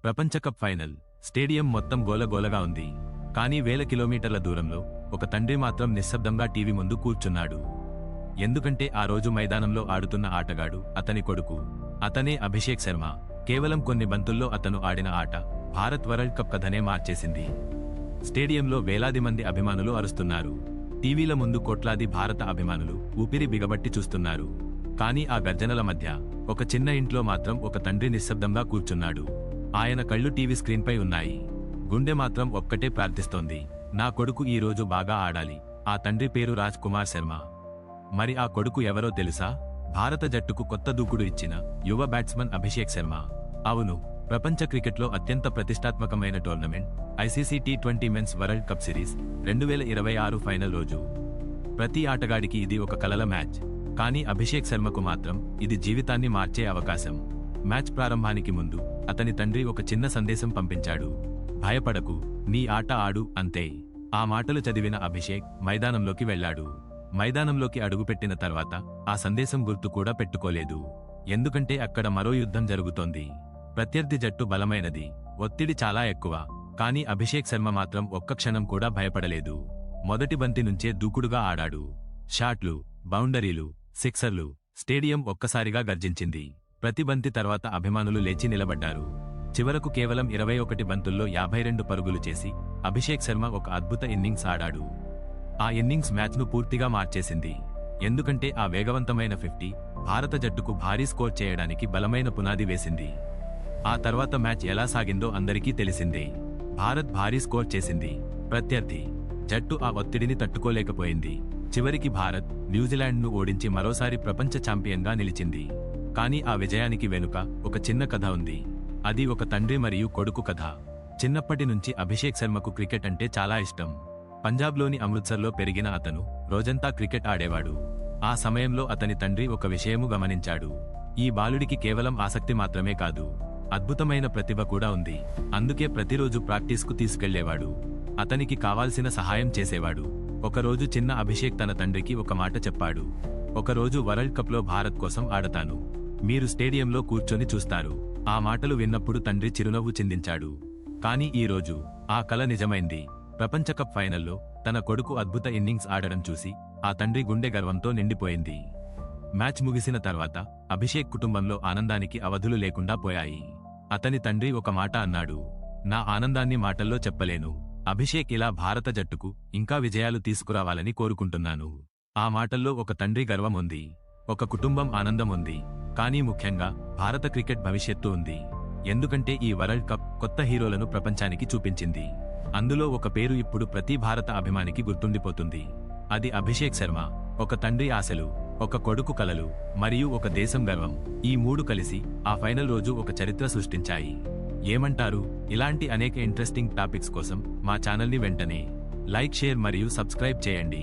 ప్రపంచ cup final. Stadium మొత్తం గోలగోలగా ఉంది. కానీ వేల కిలోమీటర్ల దూరంలో ఒక తండ్రి మాత్రం నిశ్శబ్దంగా టీవీ ముందు కూర్చున్నాడు. ఎందుకంటే ఆ రోజు మైదానంలో ఆడుతున్న ఆటగాడు అతని కొడుకు. అతనే అభిషేక్ శర్మ. కేవలం కొన్ని బంతుల్లో అతను ఆడిన ఆట భారత్ వరల్డ్ కప్ కథనే మార్చేసింది. స్టేడియంలో వేలాది మంది అభిమానులు అరుస్తున్నారు. టీవీల ముందు కోట్లాది భారత అభిమానులు ఊపిరి బిగబట్టి చూస్తున్నారు. కానీ ఆ గర్జనల మధ్య ఒక చిన్న ఇంట్లో మాత్రం ఒక తండ్రి నిశ్శబ్దంగా కూర్చున్నాడు. ఆయన కళ్ళు టీవీ స్క్రీన్పై ఉన్నాయి. గుండె మాత్రం ఒక్కటే ప్రార్థిస్తోంది, నా కొడుకు ఈ రోజు బాగా ఆడాలి. ఆ తండ్రి పేరు రాజ్ కుమార్ శర్మ. మరి ఆ కొడుకు ఎవరో తెలుసా? భారత జట్టుకు కొత్త దూకుడు ఇచ్చిన యువ బ్యాట్స్మన్ అభిషేక్ శర్మ. అవును, ప్రపంచ క్రికెట్లో అత్యంత ప్రతిష్టాత్మకమైన టోర్నమెంట్ ఐసీసీ టీ20 men's world cup series 2026 final రోజు. ప్రతి ఆటగాడికి ఇది ఒక కలల మ్యాచ్. కానీ అభిషేక్ శర్మకు మాత్రం ఇది జీవితాన్ని మార్చే అవకాశం. మ్యాచ్ ప్రారంభానికి ముందు అతని తండ్రి ఒక చిన్న సందేశం పంపించాడు. భయపడకు, నీ ఆట ఆడు, అంతే. ఆ మాటలు చదివిన అభిషేక్ మైదానంలోకి వెళ్లాడు. మైదానంలోకి అడుగుపెట్టిన తర్వాత ఆ సందేశం గుర్తు కూడా పెట్టుకోలేదు. ఎందుకంటే అక్కడ మరో యుద్ధం జరుగుతోంది. ప్రత్యర్థి జట్టు బలమైనది, ఒత్తిడి చాలా ఎక్కువ. కానీ అభిషేక్ శర్మ మాత్రం ఒక్క క్షణం కూడా భయపడలేదు. మొదటి బంతి నుంచే దూకుడుగా ఆడాడు. షాట్లు, బౌండరీలు, సిక్సర్లు. స్టేడియం ఒక్కసారిగా గర్జించింది. ప్రతి బంతి తర్వాత అభిమానులు లేచి నిలబడ్డారు. చివరకు కేవలం 21 బంతుల్లో 52 పరుగులు చేసి అభిషేక్ శర్మ ఒక అద్భుత ఇన్నింగ్స్ ఆడాడు. ఆ ఇన్నింగ్స్ మ్యాచ్ను పూర్తిగా మార్చేసింది. ఎందుకంటే ఆ వేగవంతమైన 50 భారత జట్టుకు భారీ స్కోర్ చేయడానికి బలమైన పునాది వేసింది. ఆ తర్వాత మ్యాచ్ ఎలా సాగిందో అందరికీ తెలిసిందే. భారత్ భారీ స్కోర్ చేసింది. ప్రత్యర్థి జట్టు ఆ ఒత్తిడిని తట్టుకోలేకపోయింది. చివరికి భారత్ న్యూజిలాండ్ను ఓడించి మరోసారి ప్రపంచ ఛాంపియన్గా నిలిచింది. కానీ ఆ విజయానికి వెనుక ఒక చిన్న కథ ఉంది. అది ఒక తండ్రి మరియు కొడుకు కథ. చిన్నప్పటి నుంచి అభిషేక్ శర్మకు క్రికెట్ అంటే చాలా ఇష్టం. పంజాబ్లోని అమృత్సర్లో పెరిగిన అతను రోజంతా క్రికెట్ ఆడేవాడు. ఆ సమయంలో అతని తండ్రి ఒక విషయము గమనించాడు. ఈ బాలుడికి కేవలం ఆసక్తి మాత్రమే కాదు, అద్భుతమైన ప్రతిభ కూడా ఉంది. అందుకే ప్రతిరోజు ప్రాక్టీస్కు తీసుకెళ్లేవాడు. అతనికి కావాల్సిన సహాయం చేసేవాడు. ఒకరోజు చిన్న అభిషేక్ తన తండ్రికి ఒక మాట చెప్పాడు. ఒకరోజు వరల్డ్ కప్లో భారత్ కోసం ఆడతాను, మీరు స్టేడియంలో కూర్చొని చూస్తారు. ఆ మాటలు విన్నప్పుడు తండ్రి చిరునవ్వు చిందించాడు. కానీ ఈ రోజు ఆ కల నిజమైంది. ప్రపంచ కప్ ఫైనల్లో తన కొడుకు అద్భుత ఇన్నింగ్స్ ఆడడం చూసి ఆ తండ్రి గుండె గర్వంతో నిండిపోయింది. మ్యాచ్ ముగిసిన తర్వాత అభిషేక్ కుటుంబంలో ఆనందానికి అవధులు లేకుండా పోయాయి. అతని తండ్రి ఒక మాట అన్నాడు, నా ఆనందాన్ని మాటల్లో చెప్పలేను. అభిషేక్ ఇలా భారత జట్టుకు ఇంకా విజయాలు తీసుకురావాలని కోరుకుంటున్నాను. ఆ మాటల్లో ఒక తండ్రి గర్వం ఉంది, ఒక కుటుంబం ఆనందం ఉంది. కానీ ముఖ్యంగా భారత క్రికెట్ భవిష్యత్తు ఉంది. ఎందుకంటే ఈ వరల్డ్ కప్ కొత్త హీరోలను ప్రపంచానికి చూపించింది. అందులో ఒక పేరు ఇప్పుడు ప్రతి భారత అభిమానికి గుర్తుండిపోతుంది. అది అభిషేక్ శర్మ. ఒక తండ్రి ఆశలు, ఒక కొడుకు కలలు, మరియు ఒక దేశం గర్వం. ఈ మూడు కలిసి ఆ ఫైనల్ రోజు ఒక చరిత్ర సృష్టించాయి. ఏమంటారు? ఇలాంటి అనేక ఇంట్రెస్టింగ్ టాపిక్స్ కోసం మా ఛానల్ని వెంటనే లైక్, షేర్ మరియు సబ్స్క్రైబ్ చేయండి.